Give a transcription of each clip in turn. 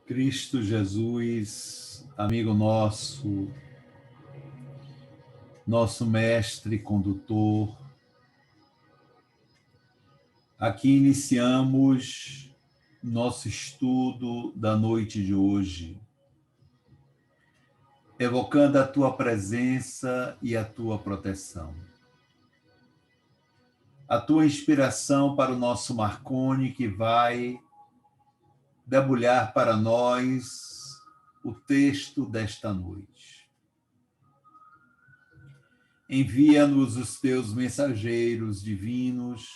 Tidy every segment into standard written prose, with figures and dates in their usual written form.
Cristo Jesus, amigo nosso, nosso mestre condutor, aqui iniciamos nosso estudo da noite de hoje, evocando a tua presença e a tua proteção. A tua inspiração para o nosso Marconi, que vai debulhar para nós o texto desta noite. Envia-nos os teus mensageiros divinos,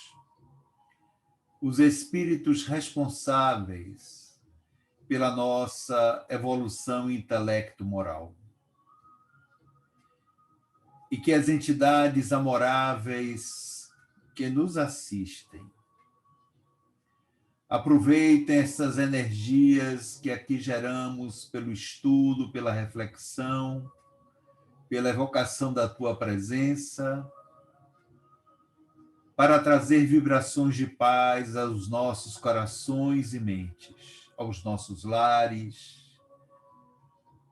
os espíritos responsáveis pela nossa evolução intelecto-moral. E que as entidades amoráveis que nos assistem aproveitem essas energias que aqui geramos pelo estudo, pela reflexão, pela evocação da tua presença, para trazer vibrações de paz aos nossos corações e mentes, aos nossos lares,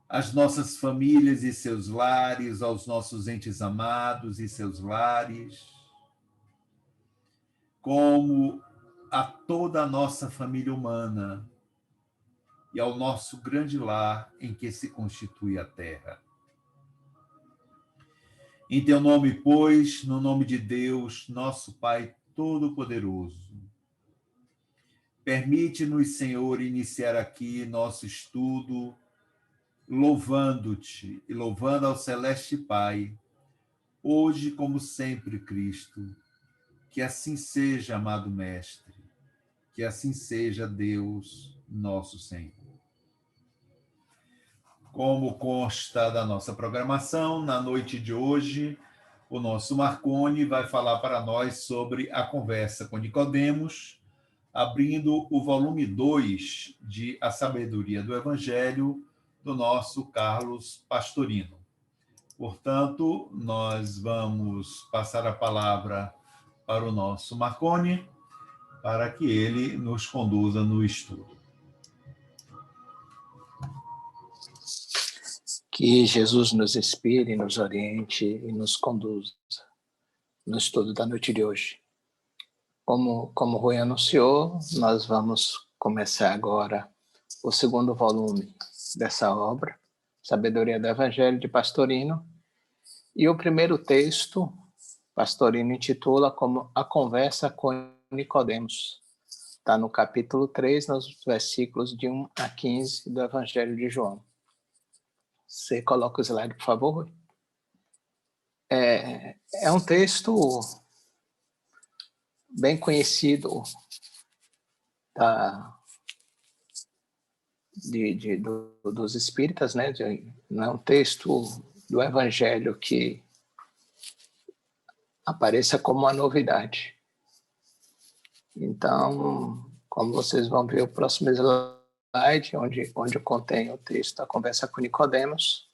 às nossas famílias e seus lares, aos nossos entes amados e seus lares, como a toda a nossa família humana e ao nosso grande lar em que se constitui a Terra. Em teu nome, pois, no nome de Deus, nosso Pai Todo-Poderoso, permite-nos, Senhor, iniciar aqui nosso estudo louvando-te e louvando ao Celeste Pai, hoje como sempre, Cristo. Que assim seja, amado Mestre, que assim seja, Deus, nosso Senhor. Como consta da nossa programação, na noite de hoje, o nosso Marconi vai falar para nós sobre a conversa com Nicodemos, abrindo o volume 2 de A Sabedoria do Evangelho, do nosso Carlos Pastorino. Portanto, nós vamos passar a palavra para o nosso Marconi, para que ele nos conduza no estudo. Que Jesus nos inspire, nos oriente e nos conduza no estudo da noite de hoje. Como o Rui anunciou, nós vamos começar agora o segundo volume dessa obra, Sabedoria do Evangelho, de Pastorino. E o primeiro texto, Pastorino intitula como A Conversa com Nicodemos. Está no capítulo 3, nos versículos de 1 a 15 do Evangelho de João. Você coloca o slide, por favor. É um texto bem conhecido dos espíritas, né? Não é um texto do Evangelho que apareça como uma novidade. Então, como vocês vão ver o próximo slide, onde contém o texto A Conversa com Nicodemos,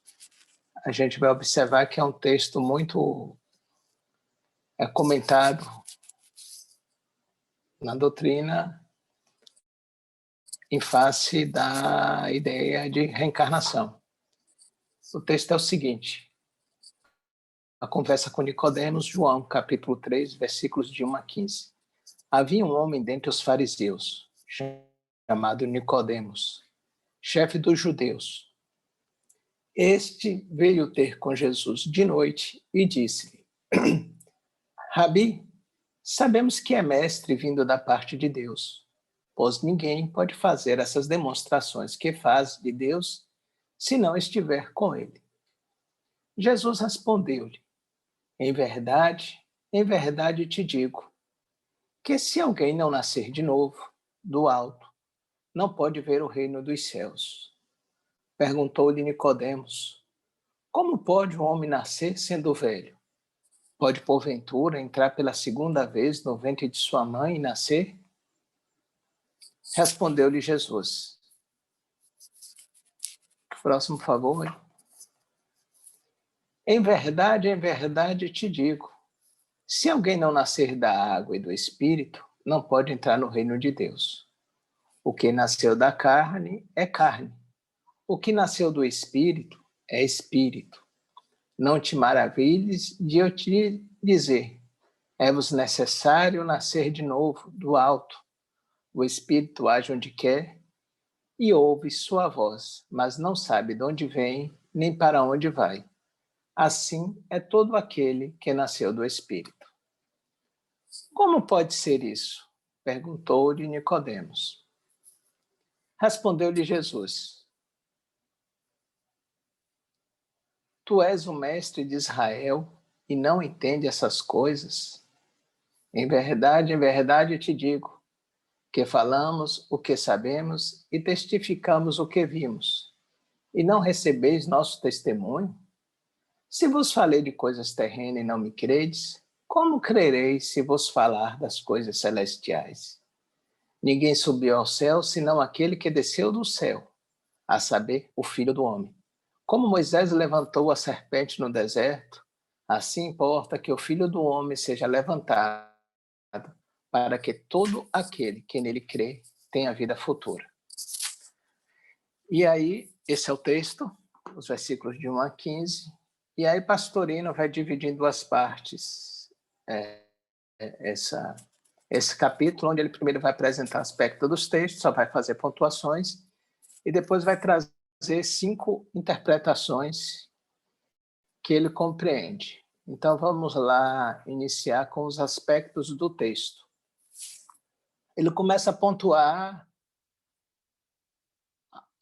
a gente vai observar que é um texto muito comentado na doutrina em face da ideia de reencarnação. O texto é o seguinte: A Conversa com Nicodemos, João, capítulo 3, versículos de 1 a 15. Havia um homem dentre os fariseus, chamado Nicodemos, chefe dos judeus. Este veio ter com Jesus de noite e disse-lhe: Rabi, sabemos que é mestre vindo da parte de Deus, pois ninguém pode fazer essas demonstrações que faz de Deus se não estiver com ele. Jesus respondeu-lhe: em verdade te digo, que se alguém não nascer de novo, do alto, não pode ver o reino dos céus. Perguntou-lhe Nicodemos: como pode um homem nascer sendo velho? Pode, porventura, entrar pela segunda vez no ventre de sua mãe e nascer? Respondeu-lhe Jesus. Próximo, por favor. Em verdade te digo, se alguém não nascer da água e do Espírito, não pode entrar no reino de Deus. O que nasceu da carne é carne. O que nasceu do espírito é espírito. Não te maravilhes de eu te dizer, é-vos necessário nascer de novo, do alto. O espírito age onde quer e ouve sua voz, mas não sabe de onde vem nem para onde vai. Assim é todo aquele que nasceu do espírito. Como pode ser isso? Perguntou-lhe Nicodemos. Respondeu-lhe Jesus: Tu és o mestre de Israel e não entende essas coisas? Em verdade eu te digo que falamos o que sabemos e testificamos o que vimos, e não recebeis nosso testemunho? Se vos falei de coisas terrenas e não me credes, como crereis se vos falar das coisas celestiais? Ninguém subiu ao céu senão aquele que desceu do céu, a saber, o Filho do Homem. Como Moisés levantou a serpente no deserto, assim importa que o Filho do Homem seja levantado, para que todo aquele que nele crê tenha vida futura. E aí, esse é o texto, os versículos de 1 a 15, e aí Pastorino vai dividir em duas partes esse capítulo, onde ele primeiro vai apresentar aspecto dos textos, só vai fazer pontuações, e depois vai trazer 5 interpretações que ele compreende. Então, vamos lá iniciar com os aspectos do texto. Ele começa a pontuar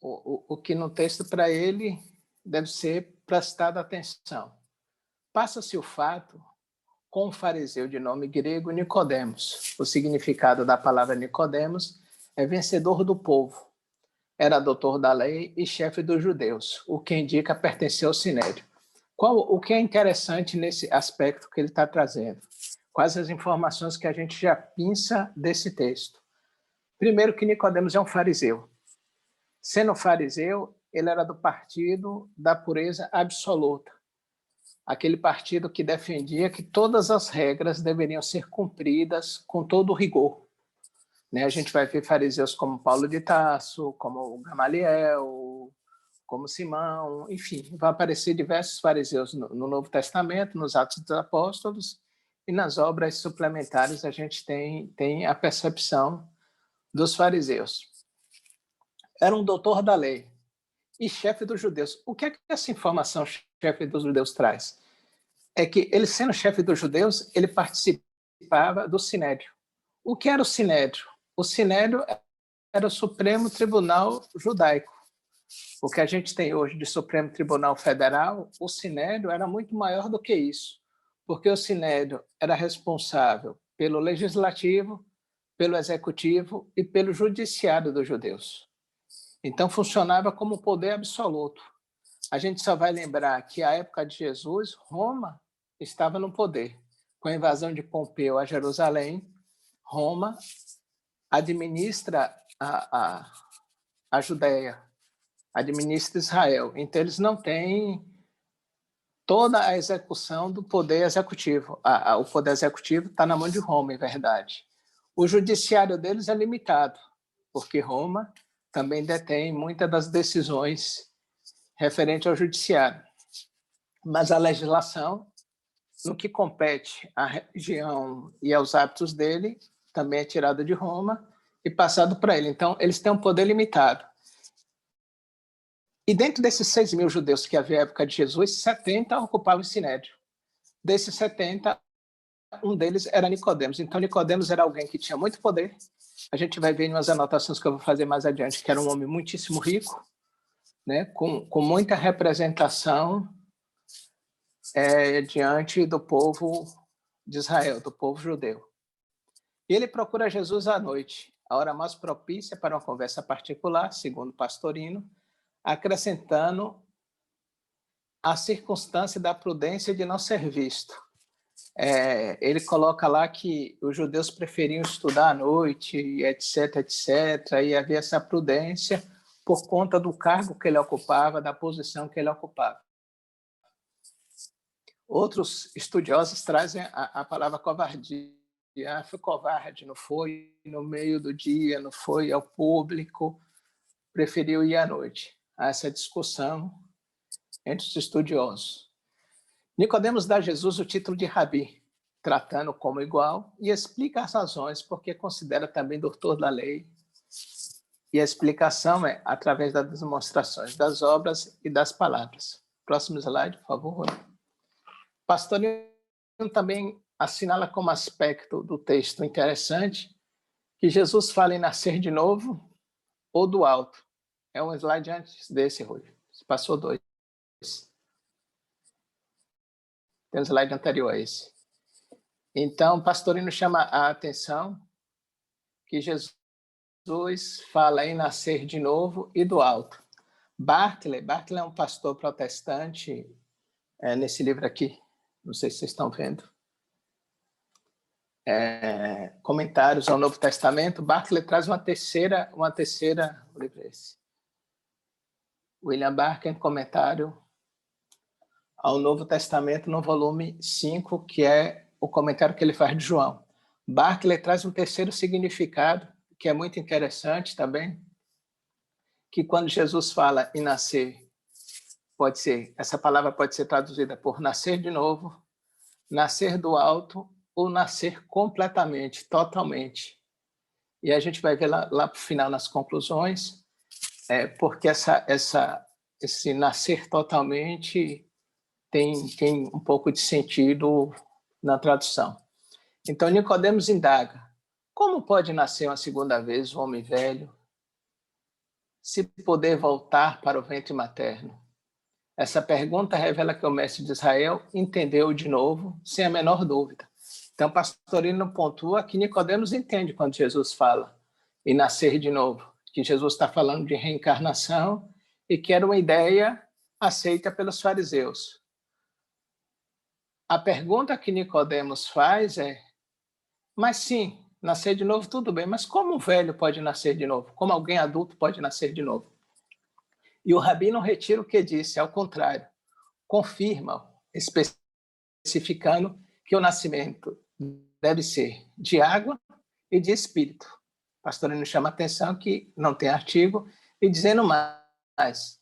o que no texto para ele deve ser prestado atenção. Passa-se o fato com um fariseu de nome grego Nicodemos. O significado da palavra Nicodemos é vencedor do povo. Era doutor da lei e chefe dos judeus, o que indica pertencer ao sinédrio. O que é interessante nesse aspecto que ele está trazendo? Quais as informações que a gente já pensa desse texto? Primeiro, que Nicodemos é um fariseu. Sendo fariseu, ele era do partido da pureza absoluta, aquele partido que defendia que todas as regras deveriam ser cumpridas com todo o rigor. A gente vai ver fariseus como Paulo de Tarso, como Gamaliel, como Simão, enfim, vai aparecer diversos fariseus no Novo Testamento, nos Atos dos Apóstolos, e nas obras suplementares a gente tem a percepção dos fariseus. Era um doutor da lei e chefe dos judeus. O que é que essa informação chefe dos judeus traz? É que ele, sendo chefe dos judeus, ele participava do Sinédrio. O que era o Sinédrio? O Sinédrio era o Supremo Tribunal Judaico. O que a gente tem hoje de Supremo Tribunal Federal, o Sinédrio era muito maior do que isso, porque o Sinédrio era responsável pelo legislativo, pelo executivo e pelo judiciário dos judeus. Então, funcionava como poder absoluto. A gente só vai lembrar que, à época de Jesus, Roma estava no poder. Com a invasão de Pompeu a Jerusalém, Roma administra a Judéia, administra Israel. Então, eles não têm toda a execução do poder executivo. O poder executivo está na mão de Roma, em verdade. O judiciário deles é limitado, porque Roma também detém muitas das decisões referentes ao judiciário. Mas a legislação, no que compete à região e aos hábitos dele, também é tirada de Roma e passado para ele. Então, eles têm um poder limitado. E dentro desses 6.000 judeus que havia na época de Jesus, 70 ocupavam o Sinédrio. Desses 70, um deles era Nicodemos. Então, Nicodemos era alguém que tinha muito poder. A gente vai ver em umas anotações que eu vou fazer mais adiante, que era um homem muitíssimo rico, com muita representação diante do povo de Israel, do povo judeu. E ele procura Jesus à noite, a hora mais propícia para uma conversa particular, segundo Pastorino, acrescentando a circunstância da prudência de não ser visto. Ele coloca lá que os judeus preferiam estudar à noite, etc., etc., e havia essa prudência por conta do cargo que ele ocupava, da posição que ele ocupava. Outros estudiosos trazem a palavra covardia foi covarde, não foi no meio do dia, não foi ao público, preferiu ir à noite. Há essa discussão entre os estudiosos. Nicodemos dá a Jesus o título de Rabi, tratando como igual, e explica as razões, porque considera também doutor da lei. E a explicação é através das demonstrações das obras e das palavras. Próximo slide, por favor. Pastorino também assinala como aspecto do texto interessante que Jesus fala em nascer de novo ou do alto. É um slide antes desse, Rui. Passou 2. Tem um slide anterior a esse. Então, Pastorino chama a atenção que Jesus fala em nascer de novo e do alto. Barclay é um pastor protestante, nesse livro aqui, não sei se vocês estão vendo, Comentários ao Novo Testamento. Barclay traz uma terceira o livro é esse. William Barclay, comentário ao Novo Testamento, no volume 5, que é o comentário que ele faz de João. Barclay traz um terceiro significado, que é muito interessante também, que quando Jesus fala em nascer, essa palavra pode ser traduzida por nascer de novo, nascer do alto ou nascer completamente, totalmente. E a gente vai ver lá para o final, nas conclusões, porque esse nascer totalmente tem um pouco de sentido na tradução. Então, Nicodemos indaga: como pode nascer uma segunda vez o homem velho, se poder voltar para o ventre materno? Essa pergunta revela que o mestre de Israel entendeu de novo, sem a menor dúvida. Então, Pastorino pontua que Nicodemos entende quando Jesus fala em nascer de novo, que Jesus está falando de reencarnação e que era uma ideia aceita pelos fariseus. A pergunta que Nicodemos faz mas sim, nascer de novo tudo bem, mas como um velho pode nascer de novo? Como alguém adulto pode nascer de novo? E o Rabi não retira o que disse, ao contrário, confirma, especificando que o nascimento deve ser de água e de espírito. O Pastorino chama a atenção que não tem artigo, e dizendo mais,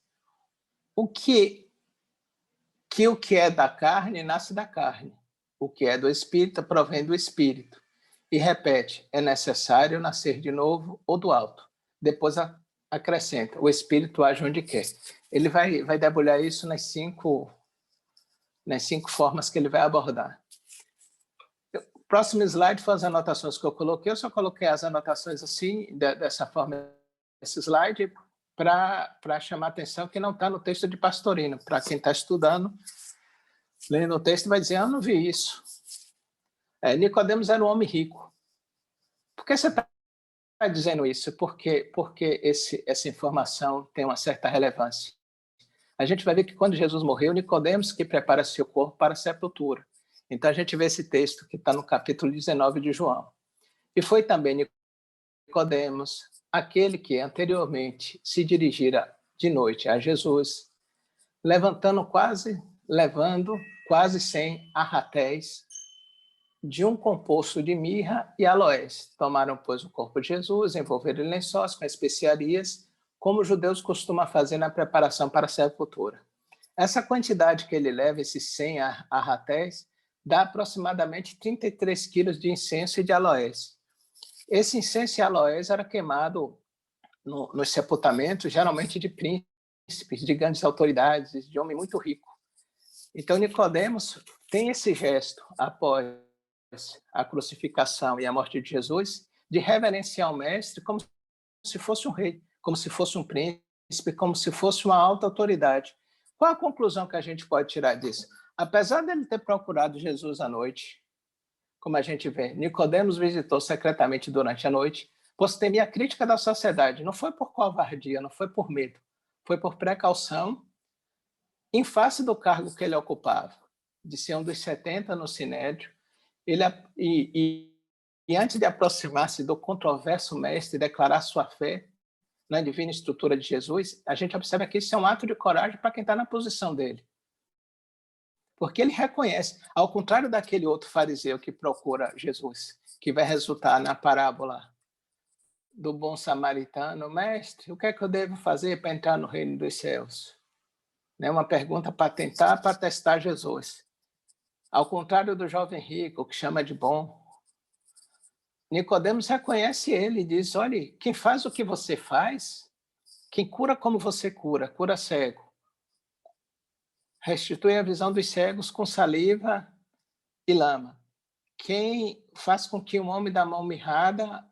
o que é da carne nasce da carne, o que é do espírito provém do espírito. E repete, é necessário nascer de novo ou do alto. Depois acrescenta, o espírito age onde quer. Ele vai debulhar isso nas cinco formas que ele vai abordar. O próximo slide foi as anotações que eu coloquei. Eu só coloquei as anotações assim, dessa forma, esse slide, para chamar a atenção que não está no texto de Pastorino. Para quem está estudando, lendo o texto, vai dizer, eu não vi isso. Nicodemos era um homem rico. Por que você está dizendo isso? Porque essa informação tem uma certa relevância. A gente vai ver que quando Jesus morreu, Nicodemos que prepara seu corpo para a sepultura. Então a gente vê esse texto que está no capítulo 19 de João. E foi também Nicodemos, aquele que anteriormente se dirigira de noite a Jesus, levando quase 100 arratéis de um composto de mirra e aloés. Tomaram, pois, o corpo de Jesus, envolveram em lençóis com especiarias, como os judeus costumam fazer na preparação para a sepultura. Essa quantidade que ele leva, esses 100 arratéis, dá aproximadamente 33 quilos de incenso e de aloés. Esse incenso e aloés era queimado nos sepultamentos, geralmente de príncipes, de grandes autoridades, de homem muito rico. Então, Nicodemos tem esse gesto após a crucificação e a morte de Jesus, de reverenciar o mestre como se fosse um rei, como se fosse um príncipe, como se fosse uma alta autoridade. Qual a conclusão que a gente pode tirar disso? Apesar dele ter procurado Jesus à noite, como a gente vê, Nicodemos visitou secretamente durante a noite, pois temia a crítica da sociedade. Não foi por covardia, não foi por medo, foi por precaução, em face do cargo que ele ocupava, de ser um dos 70 no Sinédrio. E antes de aproximar-se do controverso mestre e declarar sua fé na divina estrutura de Jesus, a gente observa que isso é um ato de coragem para quem está na posição dele. porque ele reconhece, ao contrário daquele outro fariseu que procura Jesus, que vai resultar na parábola do bom samaritano: mestre, o que é que eu devo fazer para entrar no reino dos céus? Uma pergunta para tentar, para testar Jesus. Ao contrário do jovem rico, que chama de bom, Nicodemos reconhece ele e diz: olha, quem faz o que você faz, quem cura como você cura cego, restitui a visão dos cegos com saliva e lama. Quem faz com que um homem da mão mirrada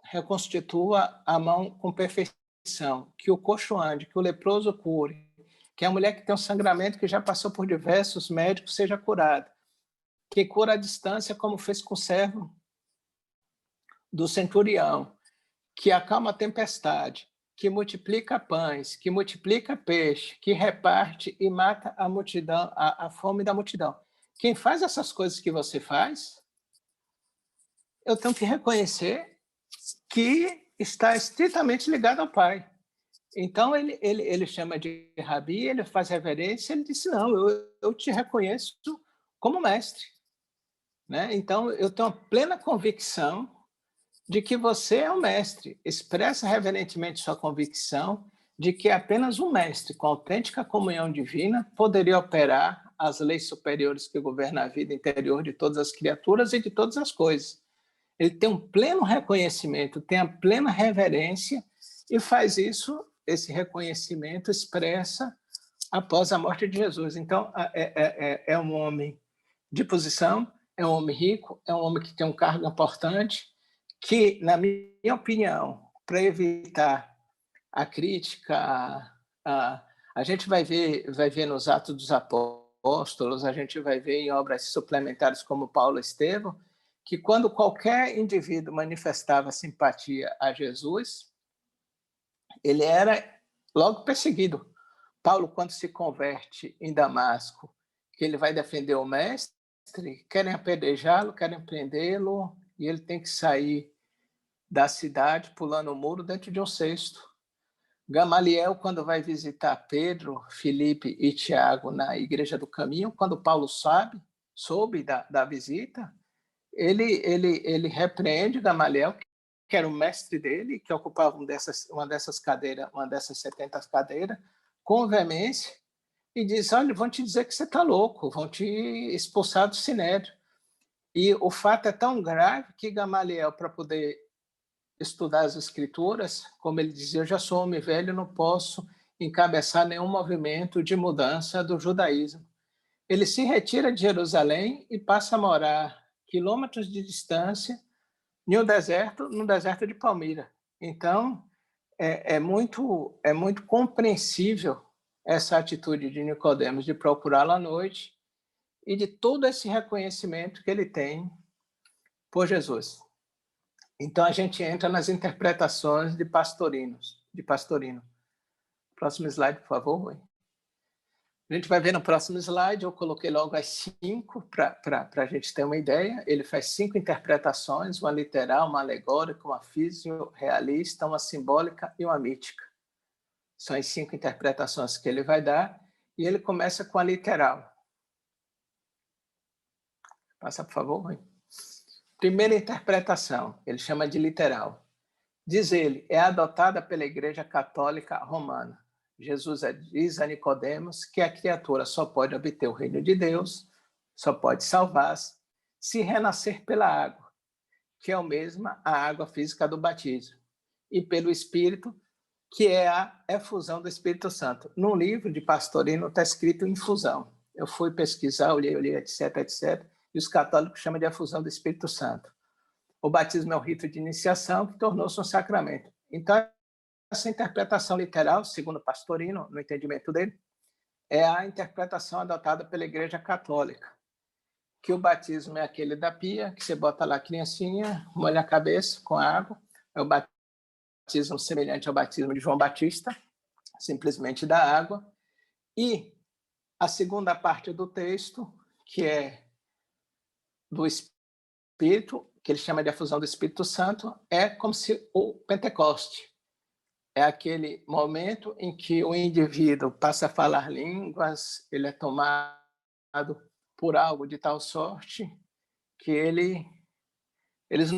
reconstitua a mão com perfeição, que o coxo ande, que o leproso cure, que a mulher que tem um sangramento que já passou por diversos médicos seja curada, que cura à distância, como fez com o servo do centurião, que acalma a tempestade, que multiplica pães, que multiplica peixe, que reparte e mata a multidão, a fome da multidão. Quem faz essas coisas que você faz, eu tenho que reconhecer que está estritamente ligado ao Pai. Então, ele chama de Rabi, ele faz reverência, ele disse: não, eu te reconheço como mestre. Então, eu tenho a plena convicção de que você é um mestre. Expressa reverentemente sua convicção de que apenas um mestre com autêntica comunhão divina poderia operar as leis superiores que governam a vida interior de todas as criaturas e de todas as coisas. Ele tem um pleno reconhecimento, tem a plena reverência e faz isso, esse reconhecimento expressa após a morte de Jesus. Então, é um homem de posição, é um homem rico, é um homem que tem um cargo importante, que, na minha opinião, para evitar a crítica, a gente vai ver nos Atos dos Apóstolos, a gente vai ver em obras suplementares como Paulo e Estevão, que quando qualquer indivíduo manifestava simpatia a Jesus, ele era logo perseguido. Paulo, quando se converte em Damasco, que ele vai defender o mestre, querem apedrejá-lo, querem prendê-lo, e ele tem que sair da cidade pulando o muro dentro de um cesto. Gamaliel, quando vai visitar Pedro, Filipe e Tiago na Igreja do Caminho, quando Paulo soube da visita, ele repreende Gamaliel, que era o mestre dele, que ocupava uma dessas cadeiras, uma dessas 70 cadeiras, com veemência, e diz: olha, vão te dizer que você está louco, vão te expulsar do Sinédrio. E o fato é tão grave que Gamaliel, para poder estudar as Escrituras, como ele dizia: eu já sou homem velho, não posso encabeçar nenhum movimento de mudança do judaísmo. Ele se retira de Jerusalém e passa a morar quilômetros de distância no deserto de Palmira. Então, é muito compreensível essa atitude de Nicodemos de procurá-lo à noite e de todo esse reconhecimento que ele tem por Jesus. Então, a gente entra nas interpretações de Pastorino. Próximo slide, por favor, Rui. A gente vai ver no próximo slide, eu coloquei logo as 5 para a gente ter uma ideia. Ele faz 5 interpretações, uma literal, uma alegórica, uma físio-realista, uma simbólica e uma mítica. São as 5 interpretações que ele vai dar, e ele começa com a literal. Passa, por favor, Rui. Primeira interpretação, ele chama de literal. Diz ele, é adotada pela Igreja Católica Romana. Jesus diz a Nicodemos que a criatura só pode obter o reino de Deus, só pode salvar-se, se renascer pela água, que é o mesmo a água física do batismo, e pelo Espírito, que é a efusão do Espírito Santo. No livro de Pastorino está escrito infusão. Eu fui pesquisar, olhei, etc., e os católicos chamam de efusão do Espírito Santo. O batismo é um rito de iniciação que tornou-se um sacramento. Então, essa interpretação literal, segundo Pastorino, no entendimento dele, é a interpretação adotada pela Igreja Católica, que o batismo é aquele da pia, que você bota lá a criancinha, molha a cabeça com água, é o batismo semelhante ao batismo de João Batista, simplesmente da água, e a segunda parte do texto, que é do Espírito, que ele chama de efusão do Espírito Santo, é como se o Pentecoste. É aquele momento em que o indivíduo passa a falar línguas, ele é tomado por algo de tal sorte que eles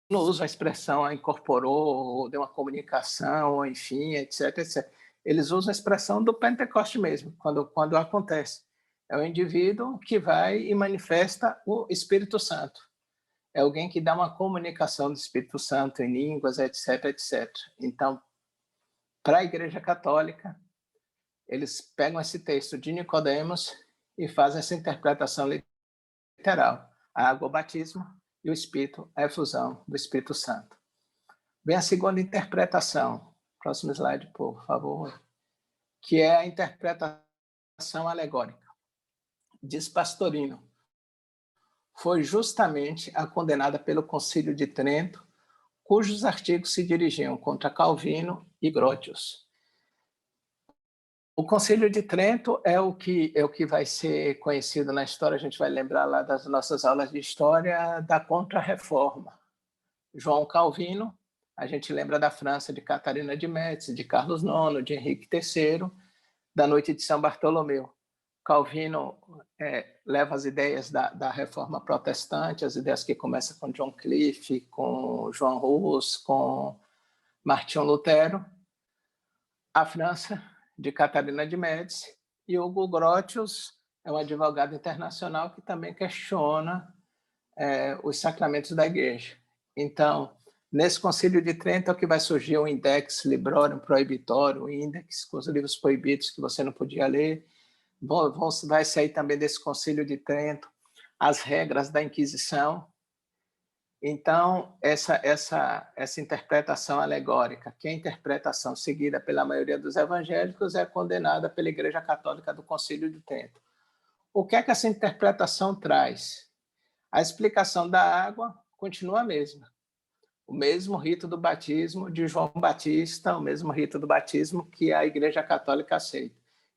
não usam a expressão incorporou, ou deu uma comunicação, ou enfim, etc, etc. Eles usam a expressão do Pentecoste mesmo, quando acontece. É o indivíduo que vai e manifesta o Espírito Santo. É alguém que dá uma comunicação do Espírito Santo em línguas, etc, etc. Então, para a Igreja Católica, eles pegam esse texto de Nicodemos e fazem essa interpretação literal. A água é o batismo e o Espírito é a efusão do Espírito Santo. Vem a segunda interpretação. Próximo slide, por favor. Que é a interpretação alegórica. Diz Pastorino, foi justamente a condenada pelo Concílio de Trento, cujos artigos se dirigiam contra Calvino e Grotius. O Concílio de Trento é o que vai ser conhecido na história, a gente vai lembrar lá das nossas aulas de história, da Contra-Reforma. João Calvino, a gente lembra da França de Catarina de Médici, de Carlos IX, de Henrique III, da Noite de São Bartolomeu. Calvino leva as ideias da Reforma Protestante, as ideias que começam com John Cliff, com João Hus, com Martinho Lutero. A França, de Catarina de Médici, e Hugo Grotius é um advogado internacional que também questiona os sacramentos da Igreja. Então, nesse Concílio de Trento é que vai surgir o Index Librorum Prohibitorum, o Index com os livros proibidos que você não podia ler. Vai sair também desse Concílio de Trento as regras da Inquisição. Então, essa interpretação alegórica, que é a interpretação seguida pela maioria dos evangélicos, é condenada pela Igreja Católica do Concílio de Trento. O que é que essa interpretação traz? A explicação da água continua a mesma. O mesmo rito do batismo de João Batista, o mesmo rito do batismo que a Igreja Católica aceita.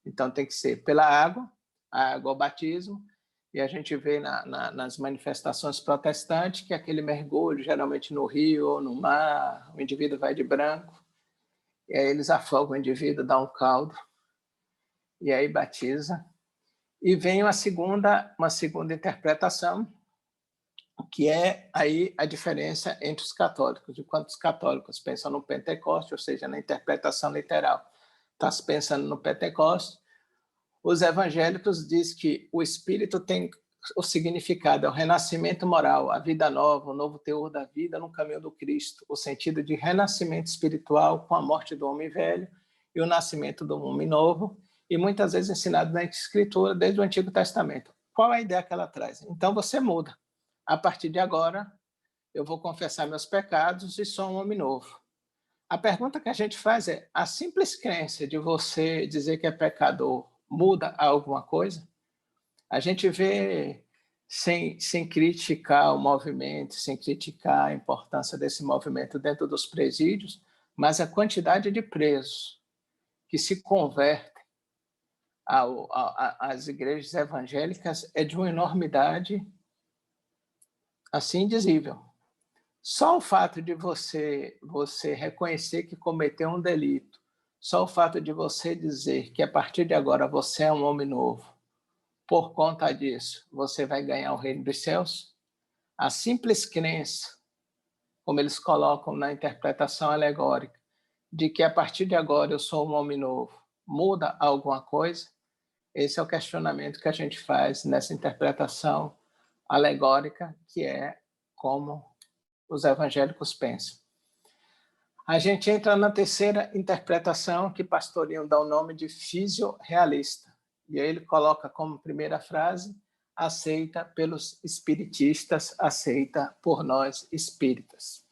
Então, tem que ser pela água, a água ao batismo, e a gente vê nas manifestações protestantes que aquele mergulho, geralmente no rio ou no mar, o indivíduo vai de branco, e aí eles afogam o indivíduo, dá um caldo, e aí batiza. E vem uma segunda interpretação, que é aí a diferença entre os católicos. Enquanto os católicos pensam no Pentecoste, ou seja, na interpretação literal, está se pensando no Pentecoste, os evangélicos dizem que o Espírito tem o significado, é o renascimento moral, a vida nova, o novo teor da vida no caminho do Cristo, o sentido de renascimento espiritual com a morte do homem velho e o nascimento do homem novo, e muitas vezes ensinado na Escritura desde o Antigo Testamento. Qual é a ideia que ela traz? Então você muda. A partir de agora, eu vou confessar meus pecados e sou um homem novo. A pergunta que a gente faz é, a simples crença de você dizer que é pecador muda alguma coisa? A gente vê, sem criticar o movimento, sem criticar a importância desse movimento dentro dos presídios, mas a quantidade de presos que se convertem às igrejas evangélicas é de uma enormidade assim indizível. Só o fato de você reconhecer que cometeu um delito, só o fato de você dizer que a partir de agora você é um homem novo, por conta disso você vai ganhar o reino dos céus, a simples crença, como eles colocam na interpretação alegórica, de que a partir de agora eu sou um homem novo, muda alguma coisa? Esse é o questionamento que a gente faz nessa interpretação alegórica, que é como os evangélicos pensam. A gente entra na terceira interpretação, que Pastorino dá o nome de fisiorrealista. E aí ele coloca como primeira frase, aceita pelos espiritistas, aceita por nós espíritas.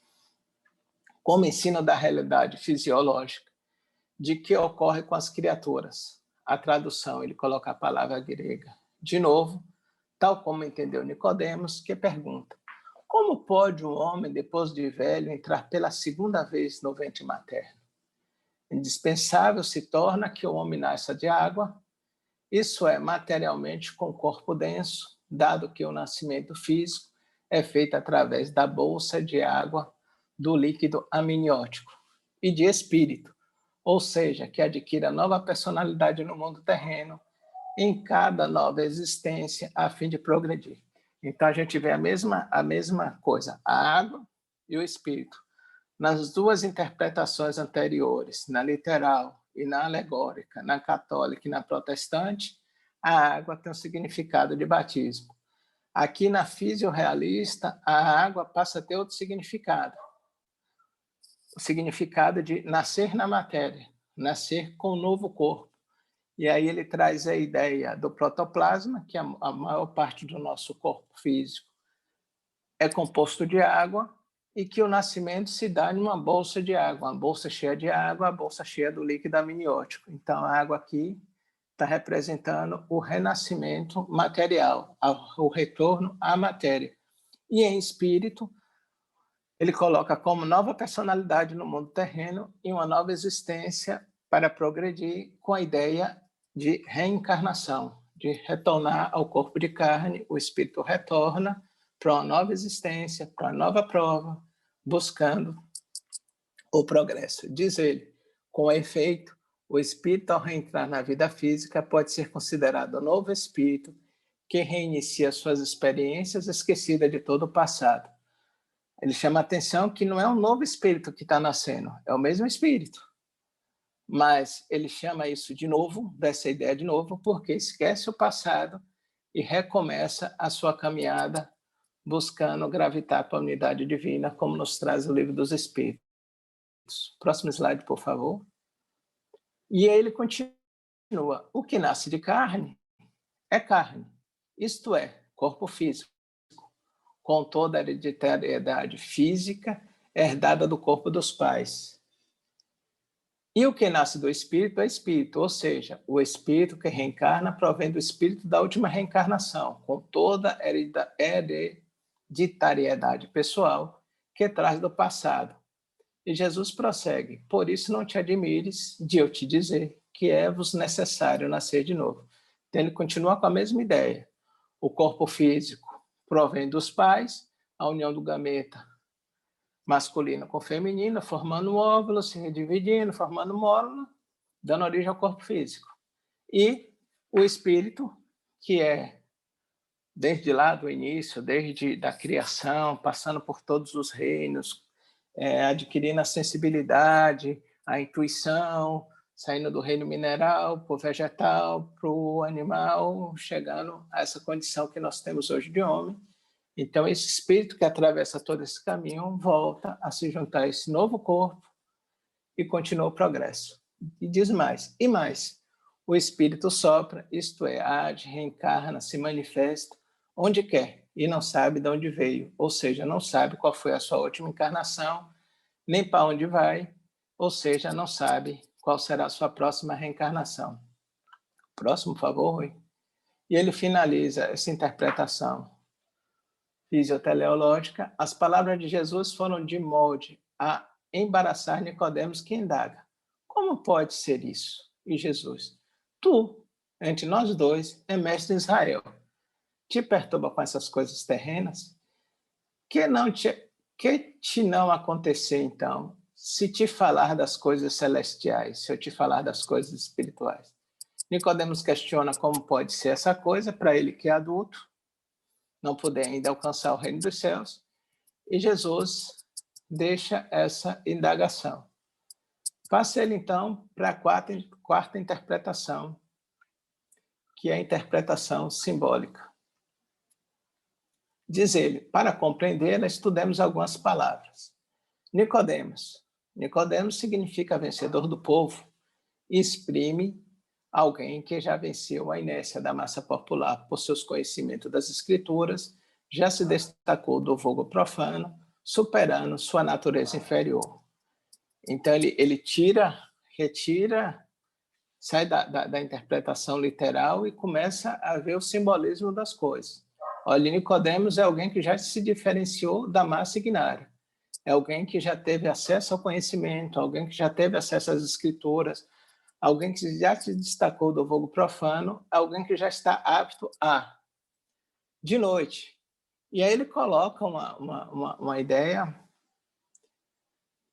Como ensino da realidade fisiológica, de que ocorre com as criaturas. A tradução, ele coloca a palavra grega. De novo, tal como entendeu Nicodemos, que pergunta, como pode um homem, depois de velho, entrar pela segunda vez no ventre materno? Indispensável se torna que o homem nasça de água, isso é, materialmente com corpo denso, dado que o nascimento físico é feito através da bolsa de água do líquido amniótico e de espírito, ou seja, que adquira nova personalidade no mundo terreno em cada nova existência a fim de progredir. Então, a gente vê a mesma coisa, a água e o espírito. Nas duas interpretações anteriores, na literal e na alegórica, na católica e na protestante, a água tem um significado de batismo. Aqui na fisiorrealista, a água passa a ter outro significado. O significado de nascer na matéria, nascer com um novo corpo. E aí ele traz a ideia do protoplasma, que a maior parte do nosso corpo físico é composto de água, e que o nascimento se dá em uma bolsa de água, uma bolsa cheia de água, a bolsa cheia do líquido amniótico. Então, a água aqui está representando o renascimento material, o retorno à matéria. E em espírito, ele coloca como nova personalidade no mundo terreno e uma nova existência para progredir com a ideia de reencarnação, de retornar ao corpo de carne. O espírito retorna para uma nova existência, para uma nova prova, buscando o progresso. Diz ele, com efeito, o espírito, ao reentrar na vida física, pode ser considerado um novo espírito que reinicia suas experiências esquecidas de todo o passado. Ele chama a atenção que não é um novo espírito que está nascendo, é o mesmo espírito. Mas ele chama isso de novo, dessa ideia de novo, porque esquece o passado e recomeça a sua caminhada buscando gravitar para a unidade divina, como nos traz o Livro dos Espíritos. Próximo slide, por favor. E aí ele continua. O que nasce de carne é carne, isto é, corpo físico, com toda a hereditariedade física herdada do corpo dos pais. E o que nasce do espírito é espírito, ou seja, o espírito que reencarna provém do espírito da última reencarnação, com toda a hereditariedade pessoal que traz do passado. E Jesus prossegue, por isso não te admires de eu te dizer que é-vos necessário nascer de novo. Então ele continua com a mesma ideia. O corpo físico provém dos pais, a união do gameta masculino com feminino, formando um óvulo, se redividindo, formando mónula, dando origem ao corpo físico. E o espírito, que é desde lá do início, desde da criação, passando por todos os reinos, adquirindo a sensibilidade, a intuição, saindo do reino mineral para o vegetal, para o animal, chegando a essa condição que nós temos hoje de homem. Então, esse espírito que atravessa todo esse caminho volta a se juntar a esse novo corpo e continua o progresso. E diz mais, o espírito sopra, isto é, age, reencarna, se manifesta onde quer e não sabe de onde veio, ou seja, não sabe qual foi a sua última encarnação, nem para onde vai, ou seja, não sabe qual será a sua próxima reencarnação. Próximo, por favor, Rui. E ele finaliza essa interpretação fisioteleológica. As palavras de Jesus foram de molde a embaraçar Nicodemos, que indaga. Como pode ser isso? E Jesus, tu, entre nós dois, é mestre em Israel. Te perturba com essas coisas terrenas? Que te não acontecer, então, se te falar das coisas celestiais, se eu te falar das coisas espirituais? Nicodemos questiona como pode ser essa coisa, para ele que é adulto, não poder ainda alcançar o reino dos céus, e Jesus deixa essa indagação. Passa ele, então, para a quarta interpretação, que é a interpretação simbólica. Diz ele, para compreendê-la, estudemos algumas palavras. Nicodemos. Nicodemos significa vencedor do povo e exprime alguém que já venceu a inércia da massa popular por seus conhecimentos das escrituras, já se destacou do vulgo profano, superando sua natureza inferior. Então, ele retira, sai da interpretação literal e começa a ver o simbolismo das coisas. Olha, Nicodemos é alguém que já se diferenciou da massa ignária, é alguém que já teve acesso ao conhecimento, alguém que já teve acesso às escrituras, alguém que já se destacou do vulgo profano, alguém que já está apto a, de noite. E aí ele coloca uma ideia,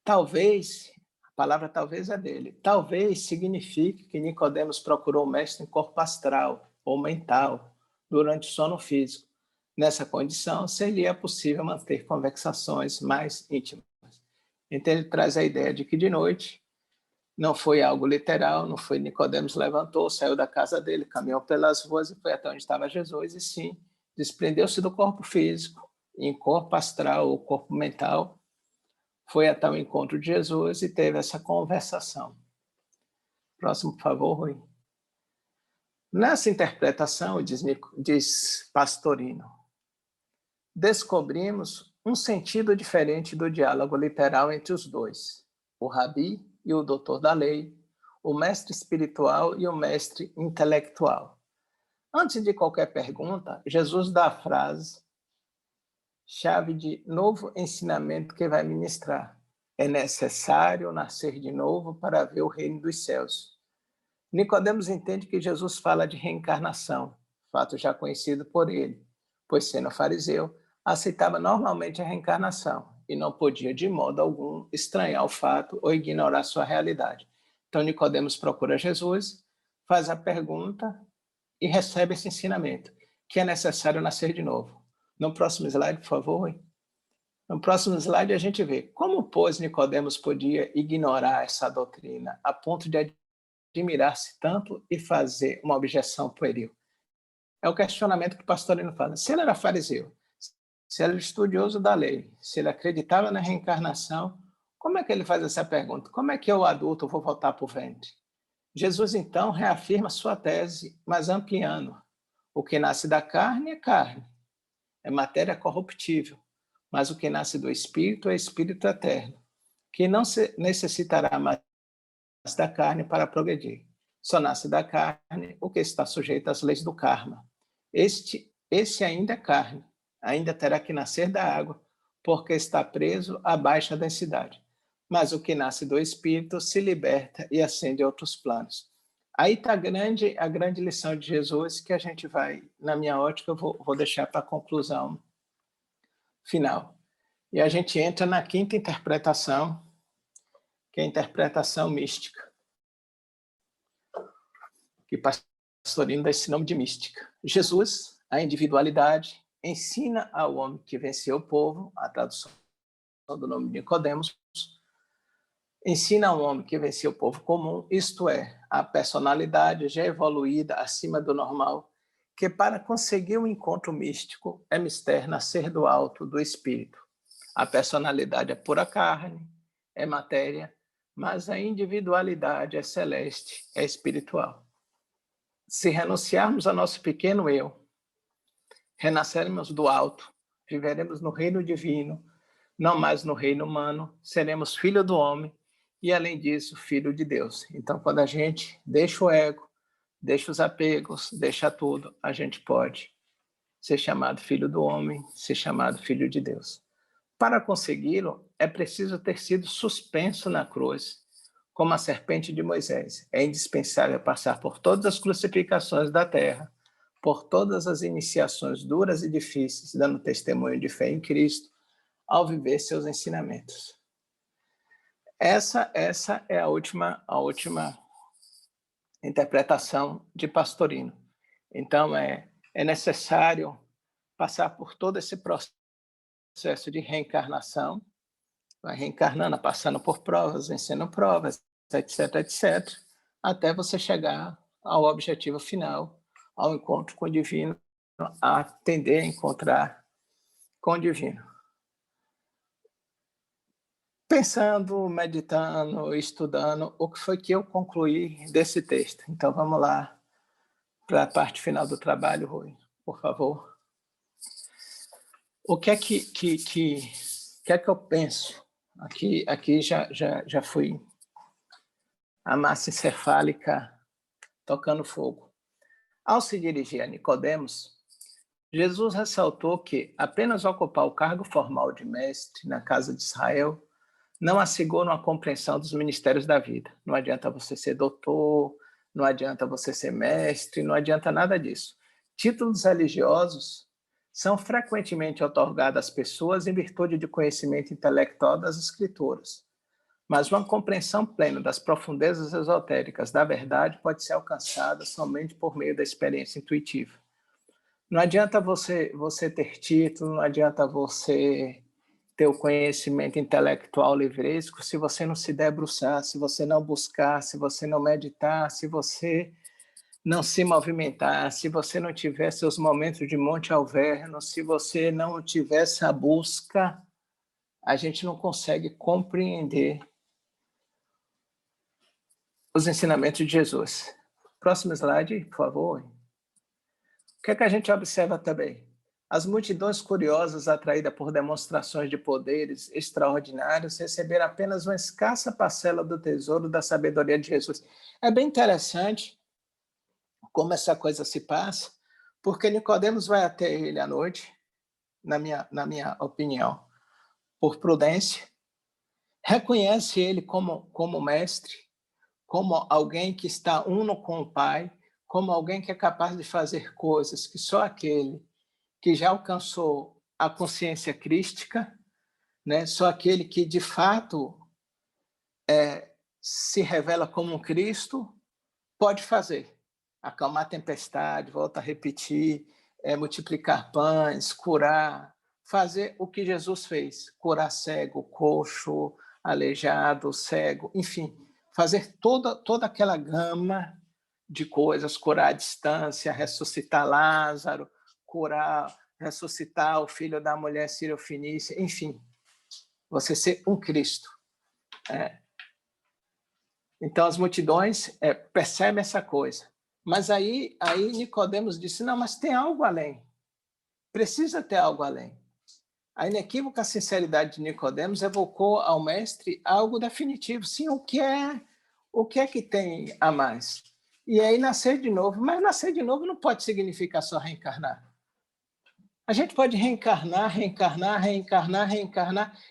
talvez, a palavra talvez é dele, talvez signifique que Nicodemos procurou o mestre em corpo astral, ou mental durante o sono físico. Nessa condição, seria possível manter conversações mais íntimas. Então, ele traz a ideia de que de noite não foi algo literal, não foi Nicodemos levantou, saiu da casa dele, caminhou pelas ruas e foi até onde estava Jesus, e sim, desprendeu-se do corpo físico, em corpo astral ou corpo mental, foi até o encontro de Jesus e teve essa conversação. Próximo, por favor, Rui. Nessa interpretação, diz Pastorino, descobrimos um sentido diferente do diálogo literal entre os dois, o rabi e o doutor da lei, o mestre espiritual e o mestre intelectual. Antes de qualquer pergunta, Jesus dá a frase chave de novo ensinamento que vai ministrar. É necessário nascer de novo para ver o reino dos céus. Nicodemos entende que Jesus fala de reencarnação, fato já conhecido por ele, pois sendo fariseu, aceitava normalmente a reencarnação e não podia de modo algum estranhar o fato ou ignorar sua realidade. Então Nicodemos procura Jesus, faz a pergunta e recebe esse ensinamento, que é necessário nascer de novo. No próximo slide, por favor. No próximo slide a gente vê como, pois, Nicodemos podia ignorar essa doutrina a ponto de admirar-se tanto e fazer uma objeção pueril. É o questionamento que o Pastorino fala. Se ele era fariseu, se ele era estudioso da lei, se ele acreditava na reencarnação, como é que ele faz essa pergunta? Como é que eu, adulto, vou voltar para o ventre? Jesus, então, reafirma sua tese, mas ampliando. O que nasce da carne, é matéria corruptível, mas o que nasce do espírito é espírito eterno, que não necessitará mais da carne para progredir. Só nasce da carne o que está sujeito às leis do karma. Esse ainda é carne, ainda terá que nascer da água, porque está preso à baixa densidade. Mas o que nasce do espírito se liberta e ascende a outros planos. Aí está a grande lição de Jesus, que a gente vai, na minha ótica, eu vou deixar para a conclusão final. E a gente entra na quinta interpretação, que é a interpretação mística, que Pastorino dá esse nome de mística. Jesus, a individualidade, ensina ao homem que venceu o povo, a tradução do nome de Nicodemos, ensina ao homem que venceu o povo comum, isto é, a personalidade já evoluída acima do normal, que para conseguir um encontro místico é mister nascer do alto do espírito. A personalidade é pura carne, é matéria, mas a individualidade é celeste, é espiritual. Se renunciarmos ao nosso pequeno eu, renascermos do alto, viveremos no reino divino, não mais no reino humano, seremos filho do homem e, além disso, filho de Deus. Então, quando a gente deixa o ego, deixa os apegos, deixa tudo, a gente pode ser chamado filho do homem, ser chamado filho de Deus. Para consegui-lo, é preciso ter sido suspenso na cruz, como a serpente de Moisés. É indispensável passar por todas as crucificações da terra, por todas as iniciações duras e difíceis, dando testemunho de fé em Cristo, ao viver seus ensinamentos. Essa é a última interpretação de Pastorino. Então, é necessário passar por todo esse processo de reencarnação, vai reencarnando, passando por provas, vencendo provas, etc., etc., até você chegar ao objetivo final, ao encontro com o divino, a tender a encontrar com o divino. Pensando, meditando, estudando, o que foi que eu concluí desse texto? Então, vamos lá para a parte final do trabalho, Rui, por favor. O que é que eu penso? Aqui já fui a massa encefálica tocando fogo. Ao se dirigir a Nicodemos, Jesus ressaltou que apenas ocupar o cargo formal de mestre na casa de Israel não assegura uma compreensão dos ministérios da vida. Não adianta você ser doutor, não adianta você ser mestre, não adianta nada disso. Títulos religiosos são frequentemente otorgados às pessoas em virtude de conhecimento intelectual das escrituras, mas uma compreensão plena das profundezas esotéricas da verdade pode ser alcançada somente por meio da experiência intuitiva. Não adianta você ter título, não adianta você ter o conhecimento intelectual livresco se você não se debruçar, se você não buscar, se você não meditar, se você não se movimentar, se você não tiver seus momentos de Monte Alverno, se você não tiver essa busca, a gente não consegue compreender os ensinamentos de Jesus. Próximo slide, por favor. O que é que a gente observa também? As multidões curiosas atraídas por demonstrações de poderes extraordinários receberam apenas uma escassa parcela do tesouro da sabedoria de Jesus. É bem interessante como essa coisa se passa, porque Nicodemos vai até ele à noite, na minha opinião, por prudência, reconhece ele como mestre, como alguém que está uno com o Pai, como alguém que é capaz de fazer coisas que só aquele que já alcançou a consciência crística, né? Só aquele que de fato se revela como um Cristo pode fazer. Acalmar a tempestade, volta a repetir, multiplicar pães, curar, fazer o que Jesus fez, curar cego, coxo, aleijado, cego, enfim, fazer toda aquela gama de coisas, curar à distância, ressuscitar Lázaro, ressuscitar o filho da mulher sírio-fenícia, enfim, você ser um Cristo. Então, as multidões percebem essa coisa. Mas aí Nicodemos disse, não, mas tem algo além. Precisa ter algo além. A inequívoca sinceridade de Nicodemos evocou ao mestre algo definitivo. Sim, o que é que tem a mais? E aí nascer de novo. Mas nascer de novo não pode significar só reencarnar. A gente pode reencarnar,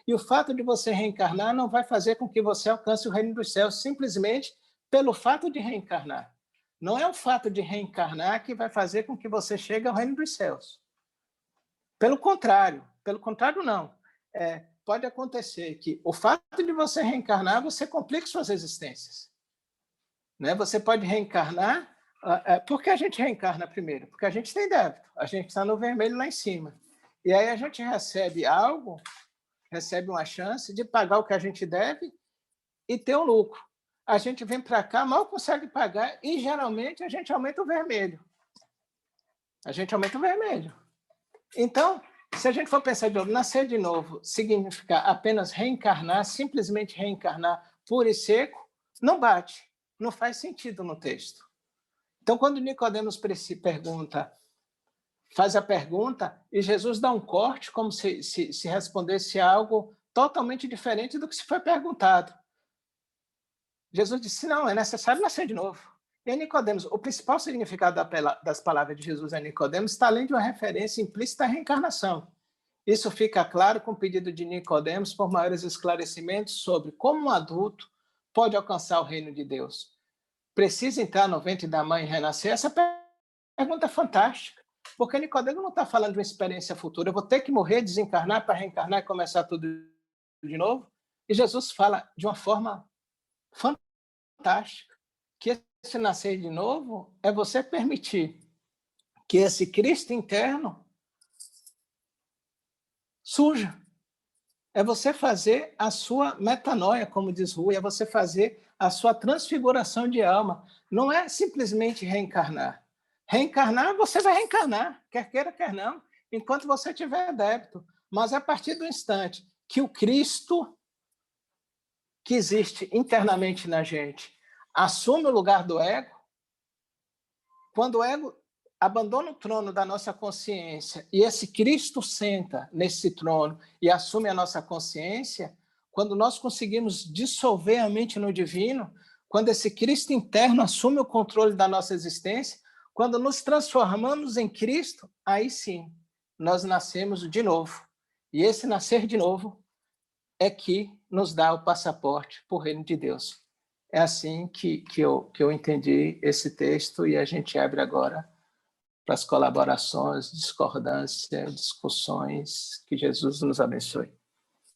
e o fato de você reencarnar não vai fazer com que você alcance o reino dos céus, simplesmente pelo fato de reencarnar. Não é o fato de reencarnar que vai fazer com que você chegue ao reino dos céus. Pelo contrário não. Pode acontecer que o fato de você reencarnar, você complica suas existências. Né? Você pode reencarnar. Por que a gente reencarna primeiro? Porque a gente tem débito, a gente está no vermelho lá em cima. E aí a gente recebe uma chance de pagar o que a gente deve e ter um lucro. A gente vem para cá, mal consegue pagar e geralmente a gente aumenta o vermelho. Então, se a gente for pensar de novo, nascer de novo significa apenas reencarnar, simplesmente reencarnar puro e seco, não bate, não faz sentido no texto. Então, quando Nicodemos faz a pergunta, e Jesus dá um corte, como se respondesse algo totalmente diferente do que se foi perguntado. Jesus disse, não, é necessário nascer de novo. E Nicodemos, o principal significado das palavras de Jesus a Nicodemos está além de uma referência implícita à reencarnação. Isso fica claro com o pedido de Nicodemos por maiores esclarecimentos sobre como um adulto pode alcançar o reino de Deus. Precisa entrar no ventre da mãe e renascer? Essa pergunta é fantástica, porque Nicodemo não está falando de uma experiência futura. Eu vou ter que morrer, desencarnar para reencarnar e começar tudo de novo? E Jesus fala de uma forma fantástica, que esse nascer de novo é você permitir que esse Cristo interno surja. É você fazer a sua metanoia, como diz Rui, é você fazer a sua transfiguração de alma. Não é simplesmente reencarnar. Reencarnar, você vai reencarnar, quer queira, quer não, enquanto você tiver débito. Mas a partir do instante que o Cristo que existe internamente na gente assume o lugar do ego, quando o ego abandona o trono da nossa consciência e esse Cristo senta nesse trono e assume a nossa consciência, quando nós conseguimos dissolver a mente no divino, quando esse Cristo interno assume o controle da nossa existência, quando nos transformamos em Cristo, aí sim, nós nascemos de novo. E esse nascer de novo é que nos dá o passaporte para o reino de Deus. É assim que eu entendi esse texto e a gente abre agora para as colaborações, discordâncias, discussões. Que Jesus nos abençoe.